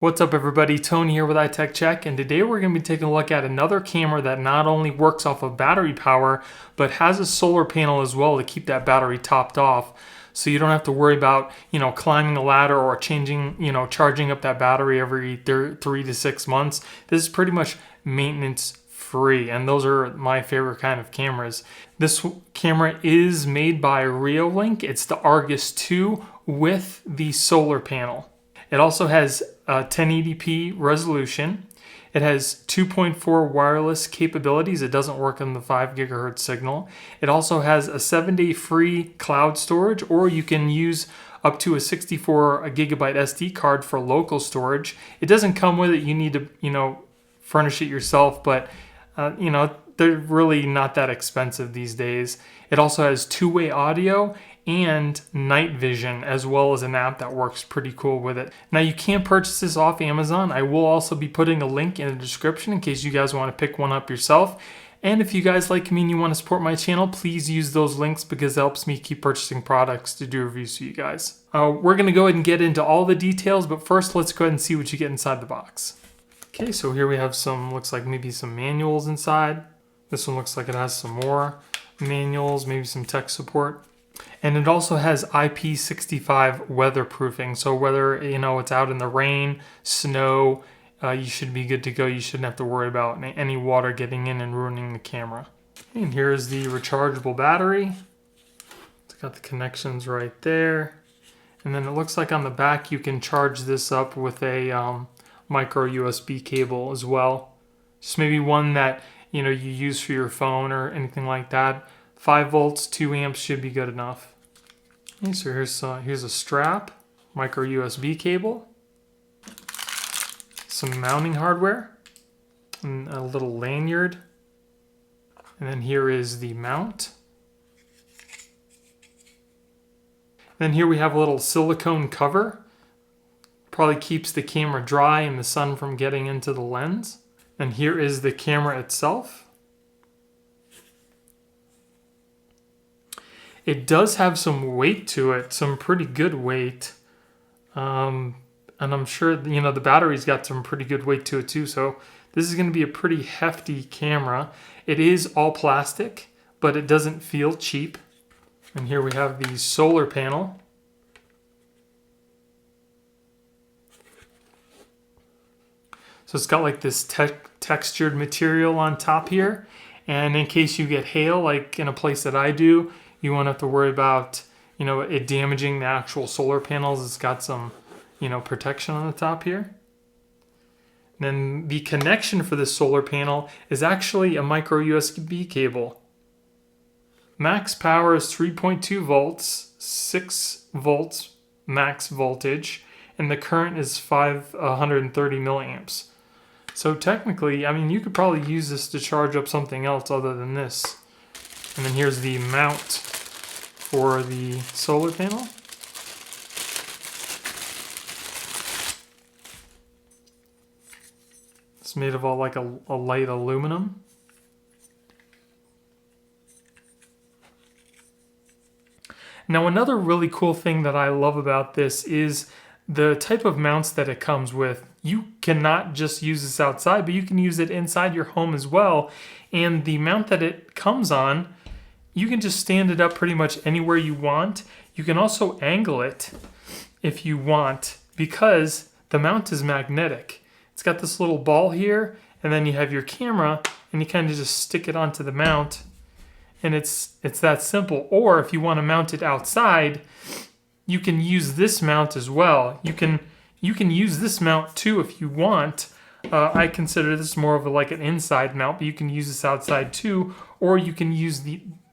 What's up everybody, Tony here with HighTechCheck, and today we're going to be taking a look at another camera that not only works off of battery power, but has a solar panel as well to keep that battery topped off. So you don't have to worry about, climbing a ladder or changing, charging up that battery every 3 to 6 months. This is pretty much maintenance free, and those are my favorite kind of cameras. This camera is made by Reolink. It's the Argus 2 with the solar panel. It also has a 1080p resolution. It has 2.4 wireless capabilities. It doesn't work on the 5 gigahertz signal. It also has a 7-day free cloud storage, or you can use up to a 64 gigabyte SD card for local storage. It doesn't come with it. You need to, furnish it yourself, but they're really not that expensive these days. It also has two-way audio and night vision, as well as an app that works pretty cool with it. Now you can purchase this off Amazon. I will also be putting a link in the description in case you guys want to pick one up yourself. And if you guys like me and you want to support my channel, please use those links because it helps me keep purchasing products to do reviews for you guys. We're going to go ahead and get into all the details, but first let's go ahead and see what you get inside the box. Okay, so here we have looks like maybe some manuals inside. This one looks like it has some more manuals, maybe some tech support. And it also has IP65 weatherproofing. So whether, it's out in the rain, snow, you should be good to go. You shouldn't have to worry about any water getting in and ruining the camera. And here's the rechargeable battery. It's got the connections right there. And then it looks like on the back you can charge this up with a micro USB cable as well. Just maybe one that, you use for your phone or anything like that. 5 volts, 2 amps should be good enough. Okay, so here's a strap, micro USB cable, some mounting hardware, and a little lanyard. And then here is the mount. Then here we have a little silicone cover. Probably keeps the camera dry and the sun from getting into the lens. And here is the camera itself. It does have some weight to it, some pretty good weight. And I'm sure, the battery's got some pretty good weight to it too. So this is going to be a pretty hefty camera. It is all plastic, but it doesn't feel cheap. And here we have the solar panel. So it's got like this textured material on top here. And in case you get hail, like in a place that I do, you won't have to worry about, it damaging the actual solar panels. It's got some, protection on the top here. And then the connection for this solar panel is actually a micro USB cable. Max power is 3.2 volts, 6 volts max voltage, and the current is 530 milliamps. So technically, you could probably use this to charge up something else other than this. And then here's the mount for the solar panel. It's made of all like a light aluminum. Now another really cool thing that I love about this is the type of mounts that it comes with. You cannot just use this outside, but you can use it inside your home as well. And the mount that it comes on, you can just stand it up pretty much anywhere you want. You can also angle it if you want because the mount is magnetic. It's got this little ball here, and then you have your camera, and you kind of just stick it onto the mount, and it's that simple. Or if you want to mount it outside, you can use this mount as well. You can use this mount too if you want. I consider this more of like an inside mount, but you can use this outside too, or you can use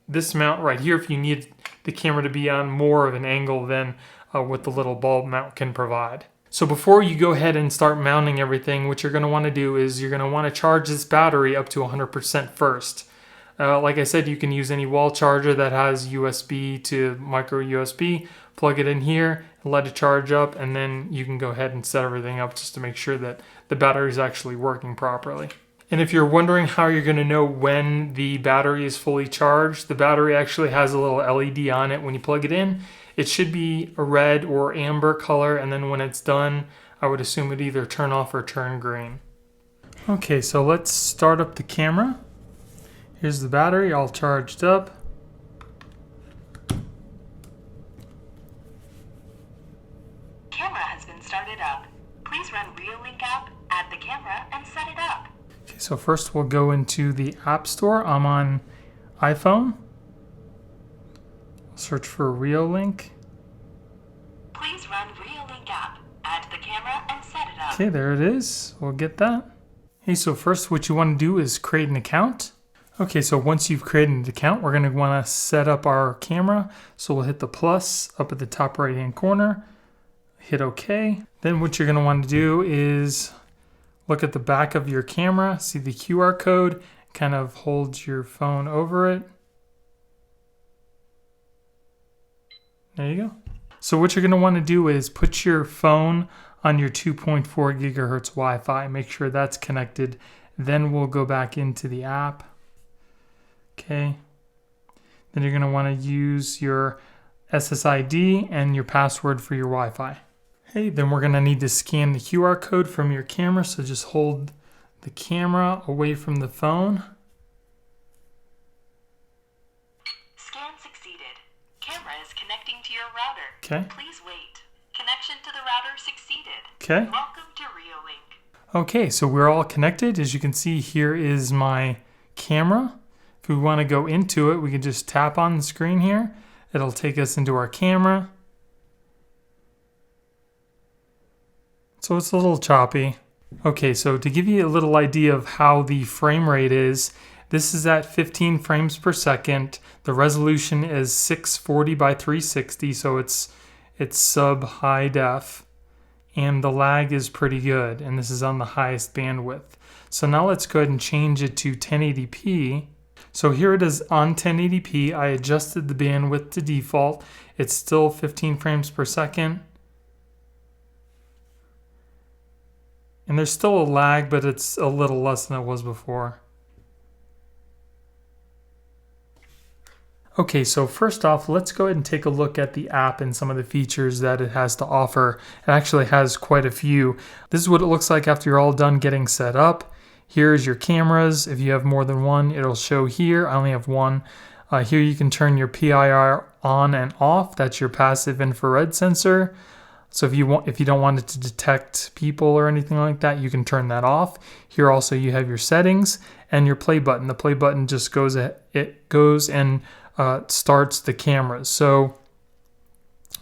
this mount right here if you need the camera to be on more of an angle than what the little bulb mount can provide. So before you go ahead and start mounting everything, what you're going to want to do is you're going to want to charge this battery up to 100% first. Like I said, you can use any wall charger that has USB to micro USB, plug it in here, let it charge up, and then you can go ahead and set everything up just to make sure that the battery is actually working properly. And if you're wondering how you're going to know when the battery is fully charged, the battery actually has a little LED on it when you plug it in. It should be a red or amber color, and then when it's done, I would assume it'd either turn off or turn green. Okay, so let's start up the camera. Here's the battery all charged up. Camera has been started up. Please run Reolink app, add the camera, and set it up. Okay, so first we'll go into the App Store. I'm on iPhone. Search for Reolink. Please run Reolink app, add the camera, and set it up. Okay, there it is. We'll get that. Okay, so first what you want to do is create an account. Okay, so once you've created an account, we're going to want to set up our camera. So we'll hit the plus up at the top right hand corner, hit OK. Then what you're going to want to do is look at the back of your camera, see the QR code, kind of hold your phone over it. There you go. So what you're going to want to do is put your phone on your 2.4 gigahertz Wi-Fi. Make sure that's connected. Then we'll go back into the app. Okay. Then you're going to want to use your SSID and your password for your Wi-Fi. Okay, then we're going to need to scan the QR code from your camera. So just hold the camera away from the phone. Scan succeeded. Camera is connecting to your router. Okay. Please wait. Connection to the router succeeded. Okay. Welcome to Reolink. Okay, so we're all connected. As you can see, here is my camera. If we want to go into it, we can just tap on the screen here. It'll take us into our camera. So it's a little choppy. Okay, so to give you a little idea of how the frame rate is, this is at 15 frames per second. The resolution is 640 by 360, so it's sub high def. And the lag is pretty good, and this is on the highest bandwidth. So now let's go ahead and change it to 1080p. So here it is on 1080p. I adjusted the bandwidth to default. It's still 15 frames per second. And there's still a lag, but it's a little less than it was before. Okay, so first off, let's go ahead and take a look at the app and some of the features that it has to offer. It actually has quite a few. This is what it looks like after you're all done getting set up. Here's your cameras. If you have more than one, it'll show here. I only have one. Here you can turn your PIR on and off. That's your passive infrared sensor. So if you don't want it to detect people or anything like that, you can turn that off. Here also you have your settings and your play button. The play button just goes and starts the cameras. So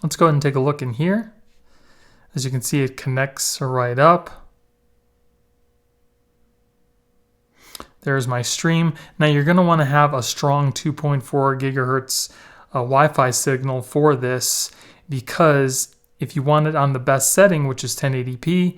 let's go ahead and take a look in here. As you can see, it connects right up. There's my stream. Now you're going to want to have a strong 2.4 gigahertz Wi-Fi signal for this, because if you want it on the best setting, which is 1080p,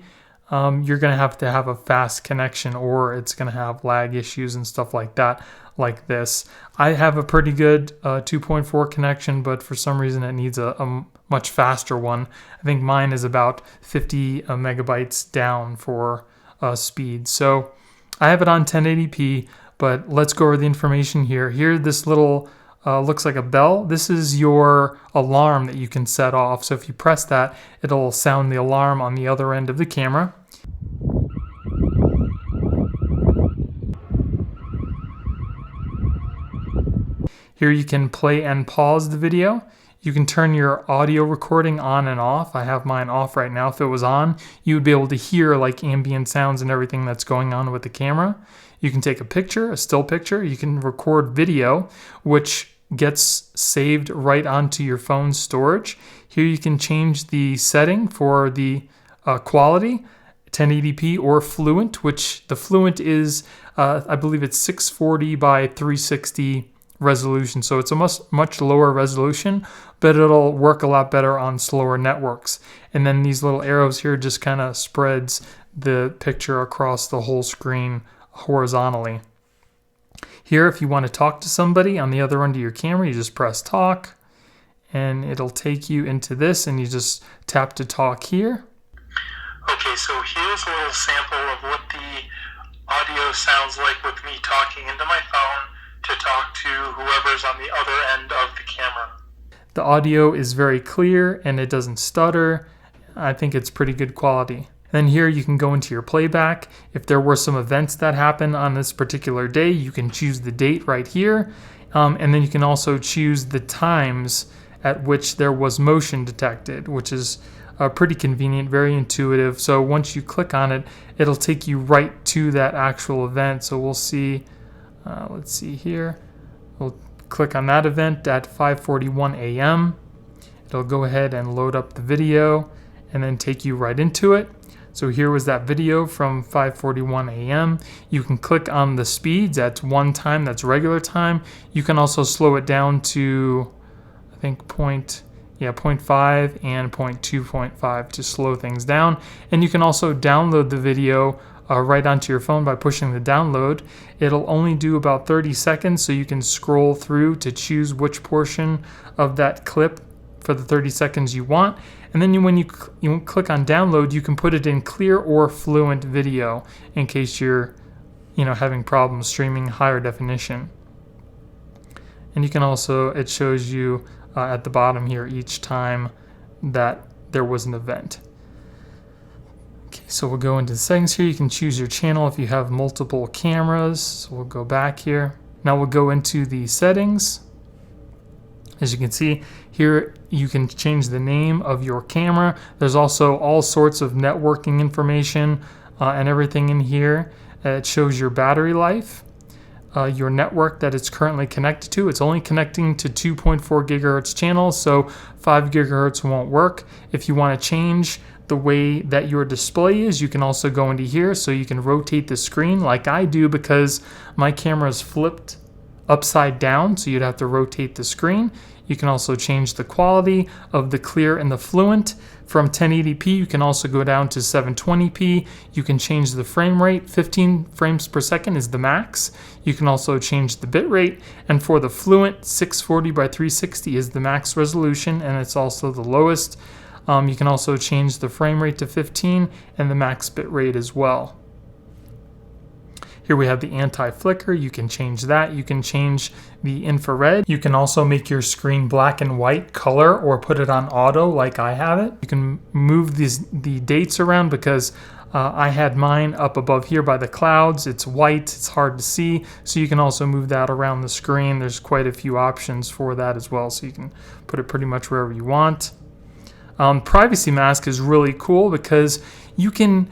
you're going to have a fast connection, or it's going to have lag issues and stuff like that, like this. I have a pretty good 2.4 connection, but for some reason it needs a much faster one. I think mine is about 50 megabytes down for speed. So I have it on 1080p, but let's go over the information here. Here, this little looks like a bell. This is your alarm that you can set off. So if you press that, it'll sound the alarm on the other end of the camera. Here you can play and pause the video. You can turn your audio recording on and off. I have mine off right now. If it was on, you would be able to hear like ambient sounds and everything that's going on with the camera. You can take a picture, a still picture. You can record video, which gets saved right onto your phone's storage. Here you can change the setting for the quality, 1080p or fluent, which the fluent is, I believe it's 640 by 360 resolution. So it's a much lower resolution, but it'll work a lot better on slower networks. And then these little arrows here just kind of spreads the picture across the whole screen horizontally. Here, if you want to talk to somebody on the other end of your camera, you just press talk and it'll take you into this, and you just tap to talk here. Okay, so here's a little sample of what the audio sounds like with me talking into my phone to talk to whoever's on the other end of the camera. The audio is very clear and it doesn't stutter. I think it's pretty good quality. Then here you can go into your playback. If there were some events that happened on this particular day, you can choose the date right here. And then you can also choose the times at which there was motion detected, which is pretty convenient, very intuitive. So once you click on it, it'll take you right to that actual event. So we'll see, let's see here. We'll click on that event at 5:41 a.m. It'll go ahead and load up the video and then take you right into it. So here was that video from 5:41 a.m. You can click on the speeds. That's one time, that's regular time. You can also slow it down to, I think, 0.5 and 0.2.5 to slow things down. And you can also download the video right onto your phone by pushing the download. It'll only do about 30 seconds, so you can scroll through to choose which portion of that clip for the 30 seconds you want. And then when you click on download, you can put it in clear or fluent video in case you're having problems streaming higher definition. And you can also, it shows you at the bottom here each time that there was an event. Okay, so we'll go into the settings here. You can choose your channel if you have multiple cameras. So we'll go back here. Now we'll go into the settings. As you can see here, you can change the name of your camera. There's also all sorts of networking information and everything in here. It shows your battery life, your network that it's currently connected to. It's only connecting to 2.4 gigahertz channels, so 5 gigahertz won't work. If you want to change the way that your display is, you can also go into here, so you can rotate the screen like I do because my camera is flipped upside down, so you'd have to rotate the screen. You can also change the quality of the clear and the fluent. From 1080p, you can also go down to 720p. You can change the frame rate. 15 frames per second is the max. You can also change the bit rate. And for the fluent, 640 by 360 is the max resolution, and it's also the lowest. You can also change the frame rate to 15 and the max bit rate as well. Here we have the anti-flicker. You can change that. You can change the infrared. You can also make your screen black and white color or put it on auto like I have it. You can move the dates around because I had mine up above here by the clouds. It's white, it's hard to see. So you can also move that around the screen. There's quite a few options for that as well. So you can put it pretty much wherever you want. Privacy mask is really cool because you can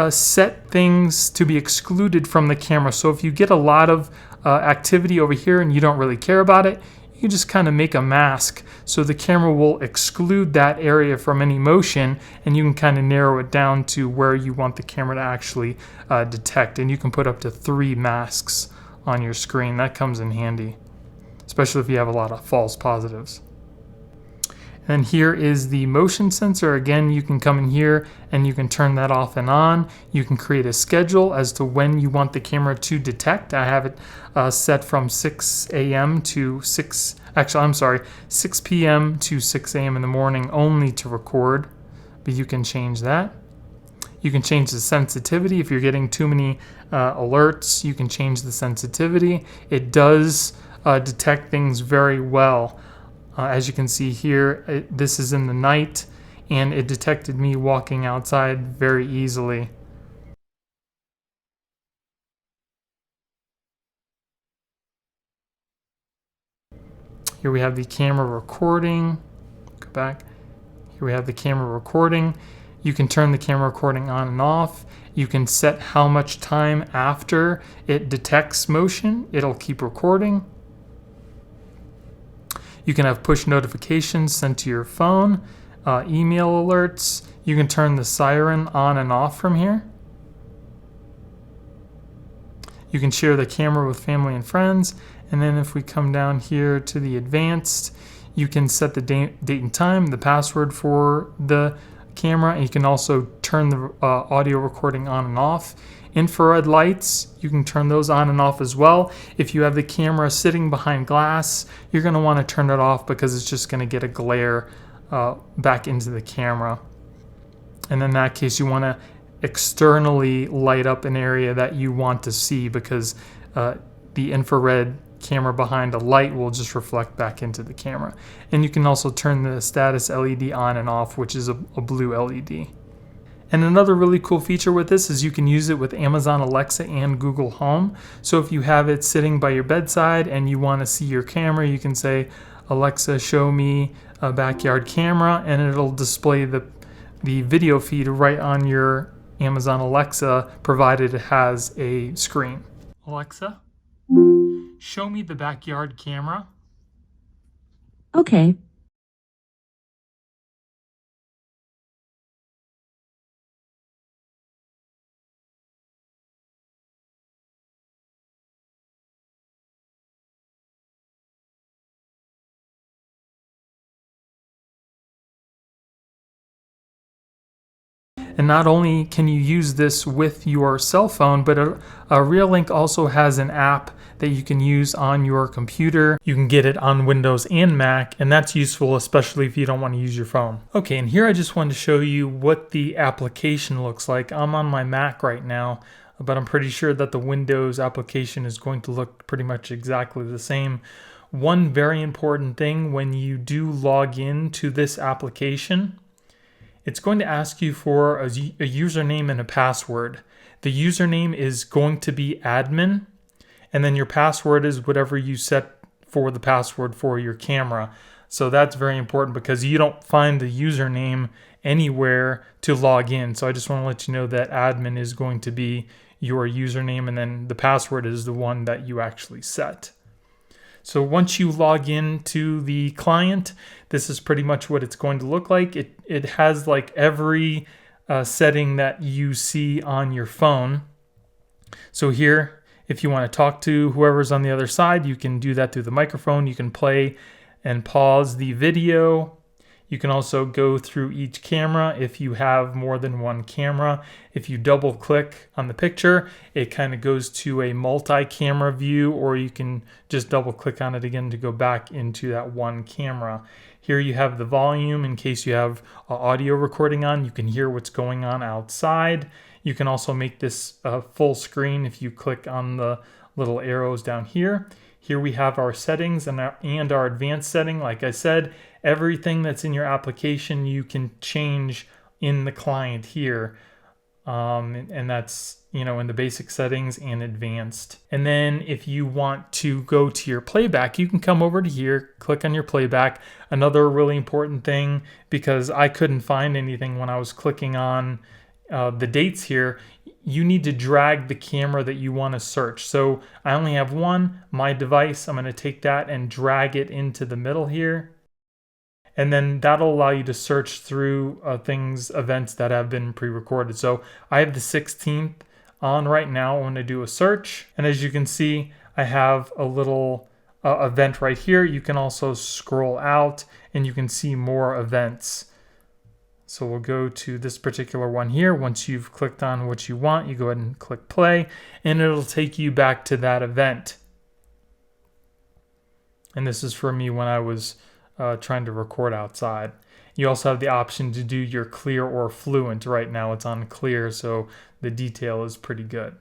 set things to be excluded from the camera. So if you get a lot of activity over here and you don't really care about it, you can just kind of make a mask so the camera will exclude that area from any motion, and you can kind of narrow it down to where you want the camera to actually detect. And you can put up to 3 masks on your screen. That comes in handy, especially if you have a lot of false positives. And here is the motion sensor. Again, you can come in here and you can turn that off and on. You can create a schedule as to when you want the camera to detect. I have it set from 6 a.m. to 6 p.m. to 6 a.m. in the morning only to record, but you can change that. You can change the sensitivity. If you're getting too many alerts, you can change the sensitivity. It does detect things very well. As you can see here, this is in the night, and it detected me walking outside very easily. Here we have the camera recording. Go back. Here we have the camera recording. You can turn the camera recording on and off. You can set how much time after it detects motion it'll keep recording. You can have push notifications sent to your phone, email alerts. You can turn the siren on and off from here. You can share the camera with family and friends. And then if we come down here to the advanced, you can set the date and time, the password for the camera, and you can also turn the audio recording on and off. Infrared lights, you can turn those on and off as well. If you have the camera sitting behind glass, you're going to want to turn it off because it's just going to get a glare back into the camera. And in that case, you want to externally light up an area that you want to see because the infrared camera behind a light will just reflect back into the camera. And you can also turn the status LED on and off, which is a blue LED. And another really cool feature with this is you can use it with Amazon Alexa and Google Home. So if you have it sitting by your bedside and you want to see your camera, you can say, Alexa, show me a backyard camera, and it'll display the video feed right on your Amazon Alexa, provided it has a screen. Alexa, show me the backyard camera. Okay. And not only can you use this with your cell phone, but a Reolink also has an app that you can use on your computer. You can get it on Windows and Mac, and that's useful, especially if you don't want to use your phone. Okay, and here I just wanted to show you what the application looks like. I'm on my Mac right now, but I'm pretty sure that the Windows application is going to look pretty much exactly the same. One very important thing when you do log in to this application, it's going to ask you for a username and a password. The username is going to be admin, and then your password is whatever you set for the password for your camera. So that's very important because you don't find the username anywhere to log in. So I just want to let you know that admin is going to be your username, and then the password is the one that you actually set. So once you log in to the client, this is pretty much what it's going to look like. It has like every setting that you see on your phone. So here, if you want to talk to whoever's on the other side, you can do that through the microphone. You can play and pause the video. You can also go through each camera if you have more than one camera. If you double click on the picture, it kind of goes to a multi-camera view, or you can just double click on it again to go back into that one camera. Here you have the volume in case you have audio recording on. You can hear what's going on outside. You can also make this full screen if you click on the little arrows down here. Here we have our settings and our advanced setting. Like I said, everything that's in your application you can change in the client here. And that's, in the basic settings and advanced. And then if you want to go to your playback, you can come over to here, click on your playback. Another really important thing, because I couldn't find anything when I was clicking on the dates here, you need to drag the camera that you want to search. So I only have one, my device. I'm going to take that and drag it into the middle here. And then that'll allow you to search through events that have been pre-recorded. So I have the 16th on right now. I'm going to do a search. And as you can see, I have a little event right here. You can also scroll out and you can see more events. So we'll go to this particular one here. Once you've clicked on what you want, you go ahead and click play, and it'll take you back to that event. And this is for me when I was trying to record outside. You also have the option to do your clear or fluent. Right now it's on clear, so the detail is pretty good.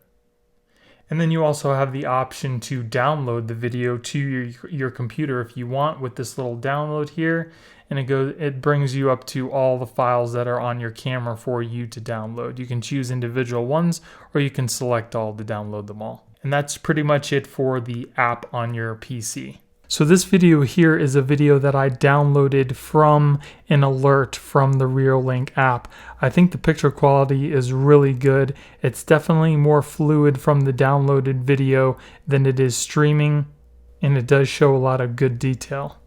And then you also have the option to download the video to your computer if you want with this little download here. And it brings you up to all the files that are on your camera for you to download. You can choose individual ones, or you can select all to download them all. And that's pretty much it for the app on your PC. So this video here is a video that I downloaded from an alert from the Reolink app. I think the picture quality is really good. It's definitely more fluid from the downloaded video than it is streaming, and it does show a lot of good detail.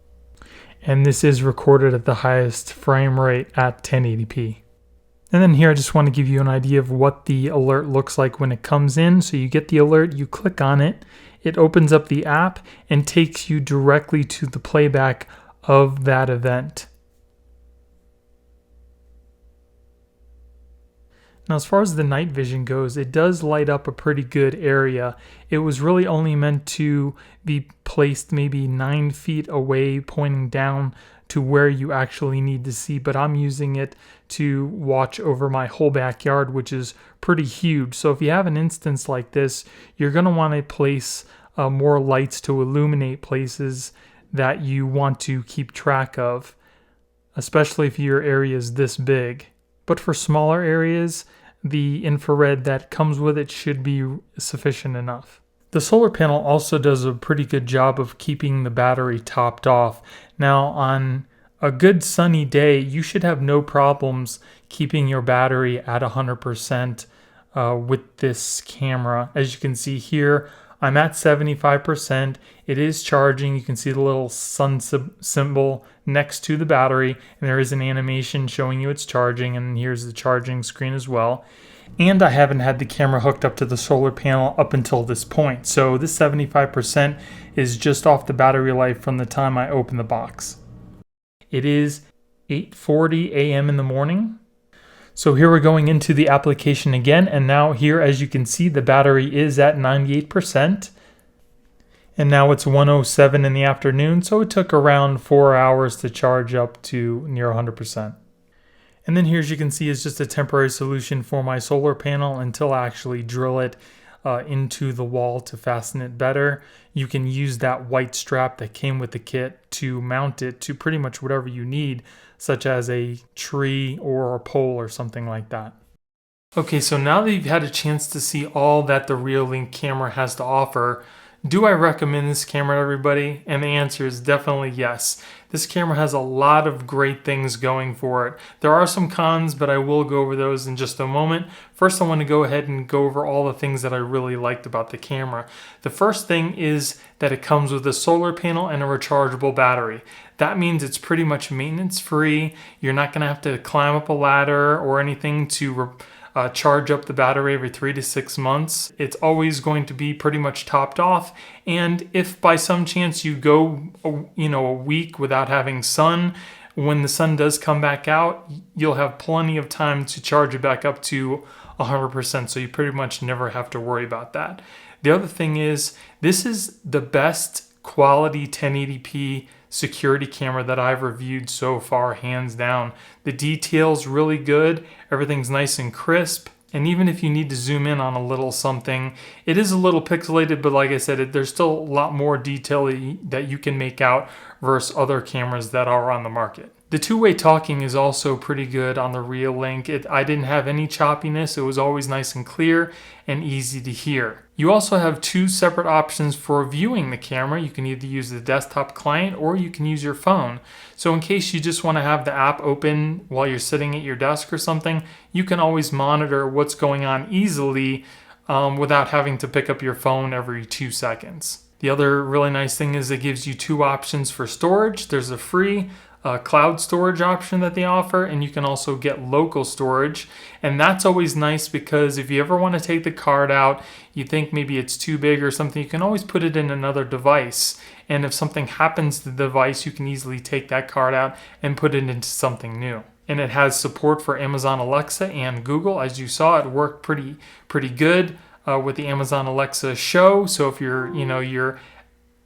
And this is recorded at the highest frame rate at 1080p. And then here I just want to give you an idea of what the alert looks like when it comes in. So you get the alert, you click on it, it opens up the app and takes you directly to the playback of that event. Now, as far as the night vision goes, it does light up a pretty good area. It was really only meant to be placed maybe 9 feet away, pointing down to where you actually need to see, but I'm using it to watch over my whole backyard, which is pretty huge. So if you have an instance like this, you're going to want to place more lights to illuminate places that you want to keep track of, especially if your area is this big. But for smaller areas, the infrared that comes with it should be sufficient enough. The solar panel also does a pretty good job of keeping the battery topped off. Now, on a good sunny day, you should have no problems keeping your battery at 100% with this camera. As you can see here, I'm at 75%. It is charging. You can see the little sun symbol next to the battery, and there is an animation showing you it's charging, and here's the charging screen as well. And I haven't had the camera hooked up to the solar panel up until this point. So this 75% is just off the battery life from the time I open the box. It is 8:40 a.m. in the morning. So here we're going into the application again, and now here, as you can see, the battery is at 98%. And now it's 1:07 in the afternoon, so it took around 4 hours to charge up to near 100%. And then here, as you can see, is just a temporary solution for my solar panel until I actually drill it into the wall to fasten it better. You can use that white strap that came with the kit to mount it to pretty much whatever you need, such as a tree or a pole or something like that. Okay, so now that you've had a chance to see all that the Reolink camera has to offer, do I recommend this camera to everybody? And the answer is definitely yes. This camera has a lot of great things going for it. There are some cons, but I will go over those in just a moment. First, I want to go ahead and go over all the things that I really liked about the camera. The first thing is that it comes with a solar panel and a rechargeable battery. That means it's pretty much maintenance free. You're not going to have to climb up a ladder or anything to charge up the battery every 3 to 6 months. It's always going to be pretty much topped off. And if by some chance you go, a week without having sun, when the sun does come back out, you'll have plenty of time to charge it back up to 100%. So you pretty much never have to worry about that. The other thing is, this is the best quality 1080p security camera that I've reviewed so far, hands down. The detail's really good, everything's nice and crisp, and even if you need to zoom in on a little something, it is a little pixelated, but like I said, there's still a lot more detail that you can make out versus other cameras that are on the market. The two-way talking is also pretty good on the Reolink. I didn't have any choppiness. It was always nice and clear and easy to hear. You also have two separate options for viewing the camera. You can either use the desktop client or you can use your phone. So in case you just want to have the app open while you're sitting at your desk or something, you can always monitor what's going on easily without having to pick up your phone every 2 seconds. The other really nice thing is it gives you two options for storage. There's a free cloud storage option that they offer, and you can also get local storage, and that's always nice because if you ever want to take the card out, you think maybe it's too big or something, you can always put it in another device, and if something happens to the device, you can easily take that card out and put it into something new. And it has support for Amazon Alexa and Google. As you saw, it worked pretty good with the Amazon Alexa Show. So if you're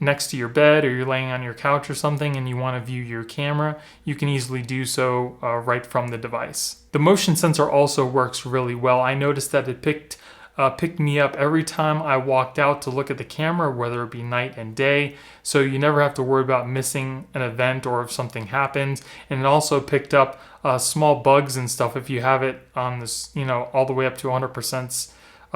next to your bed or you're laying on your couch or something and you want to view your camera, you can easily do so right from the device. The motion sensor also works really well. I noticed that it picked me up every time I walked out to look at the camera, whether it be night and day. So you never have to worry about missing an event or if something happens. And it also picked up small bugs and stuff if you have it on this, all the way up to 100%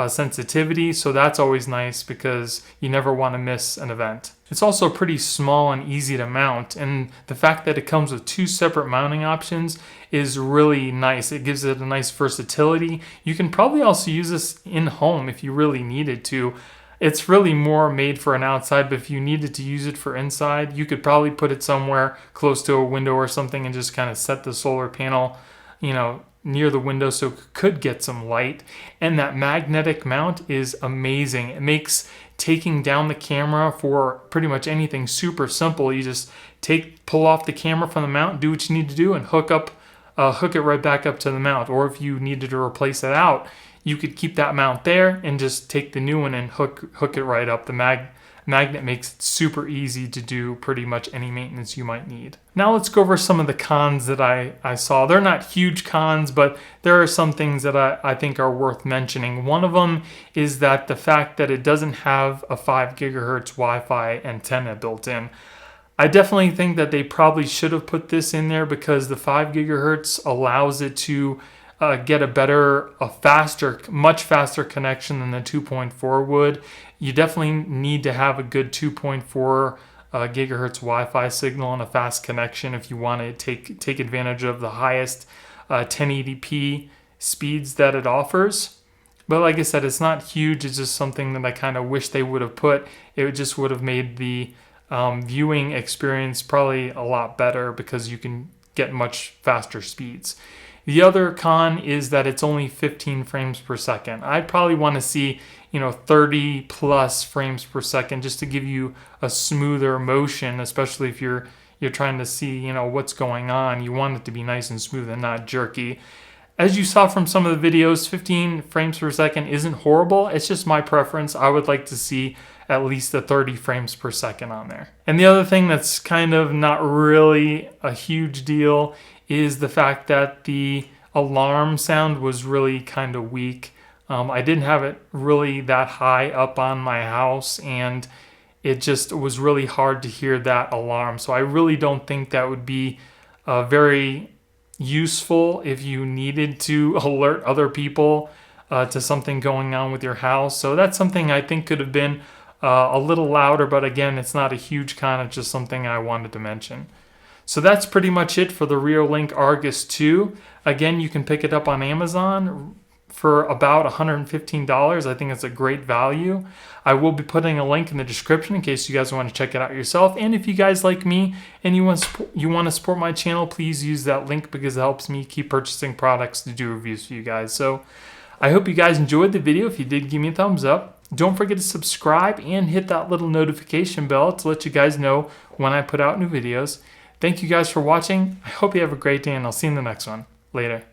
sensitivity, so that's always nice because you never want to miss an event. It's also pretty small and easy to mount, and the fact that it comes with two separate mounting options is really nice. It gives it a nice versatility. You can probably also use this in home if you really needed to. It's really more made for an outside, but if you needed to use it for inside, you could probably put it somewhere close to a window or something and just kind of set the solar panel, near the window so it could get some light. And that magnetic mount is amazing. It makes taking down the camera for pretty much anything super simple. You just pull off the camera from the mount, do what you need to do, and hook it right back up to the mount. Or if you needed to replace it out, you could keep that mount there and just take the new one and hook it right up. The magnet makes it super easy to do pretty much any maintenance you might need. Now let's go over some of the cons that I saw. They're not huge cons, but there are some things that I think are worth mentioning. One of them is that the fact that it doesn't have a 5 gigahertz Wi-Fi antenna built in. I definitely think that they probably should have put this in there because the 5 gigahertz allows it to get much faster connection than the 2.4 would. You definitely need to have a good 2.4 gigahertz Wi-Fi signal and a fast connection if you want to take advantage of the highest 1080p speeds that it offers. But like I said, it's not huge. It's just something that I kind of wish they would have put. It just would have made the viewing experience probably a lot better because you can get much faster speeds. The other con is that it's only 15 frames per second. I'd probably want to see, 30 plus frames per second just to give you a smoother motion, especially if you're trying to see, what's going on. You want it to be nice and smooth and not jerky. As you saw from some of the videos, 15 frames per second isn't horrible. It's just my preference. I would like to see at least the 30 frames per second on there. And the other thing that's kind of not really a huge deal is the fact that the alarm sound was really kind of weak. I didn't have it really that high up on my house, and it just was really hard to hear that alarm. So I really don't think that would be very useful if you needed to alert other people to something going on with your house. So that's something I think could have been a little louder, but again, it's not a huge con. It's just something I wanted to mention. So that's pretty much it for the Reolink Argus 2. Again, you can pick it up on Amazon for about $115. I think it's a great value. I will be putting a link in the description in case you guys want to check it out yourself. And if you guys like me and you want to support my channel, please use that link because it helps me keep purchasing products to do reviews for you guys. So I hope you guys enjoyed the video. If you did, give me a thumbs up. Don't forget to subscribe and hit that little notification bell to let you guys know when I put out new videos. Thank you guys for watching. I hope you have a great day, and I'll see you in the next one. Later.